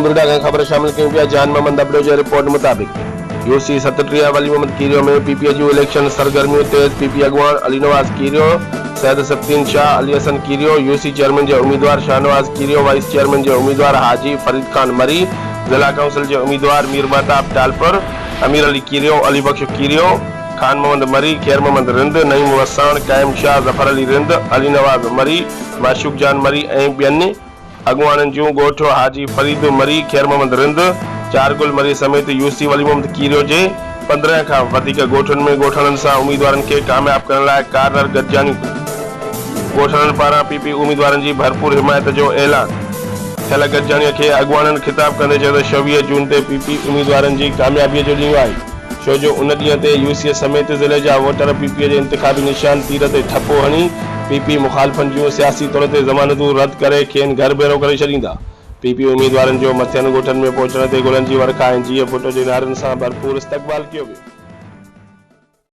मुर्दा खां ख़बर शामिल कयूं पिया। जान मोहम्मद अबड़ो जे रिपोर्ट मुताबिक़ यूसी 37 वली मोहम्मद कीरियो में पीपीए जूं इलेक्शन सरगर्मियों तेज़। पीपी अगवान अली नवाज़ कीरियो, सैयद सब्तीन शाह, अली हसन कीरियो, यूसी चेयरमैन जे उम्मीदवार शाहनवाज़ कीरियो, वाइस चेयरमैन जे उम्मीदवार हाजी फरीद खान मरी, जिला काउंसिल जे उम्मीदवार मीर महताब टालपुर, अमीर अली कीरियो, अली बख्श कीरियो, खान मोहम्मद मरी, खैर मोहम्मद रिंद, नईम वसाण, कायम शाह, जफर अली रिंद, अली नवाज़ मरी, माशूक जान मरी ऐं ॿियनि अगवाननि जूं ॻोठ हाजी फरीद मरी, खैर मोहम्मद रिंद, चारगुल मरी समेत यूसी वली मोहम्मद कीरियो जे 15 खां वधीक ॻोठनि में ॻोठाणनि सां उम्मीदवारनि खे कामयाब करण लाइ कारगर गॾिजाणियूं ॻोठाणनि पारां पीपी उम्मीदवारनि जी भरपूर हिमायत जो ऐलान। थियल गॾिजाणीअ खे अगवाननि ख़िताब कंदे चयो त 26 जून ते पीपी उम्मीदवारनि जी कामयाबीअ जो ॾींहुं आहे, छो जो उन ॾींहं ते यूसी समेत ज़िले जा वोटर पीपीए जे इंतिखाबी निशान तीर ते ठपो हणी पीपी मुखालफ़नि जूं सियासी तौर ते ज़मानतूं रद्द करे खेनि घर भेरो करे छॾींदा। पीपी उम्मीदवारनि जो मथियनि ॻोठनि में पहुचण ते गुलनि जी वर्खा ऐं जीअ फुट जे नारनि सां भरपूर इस्तक़बाल कयो वियो।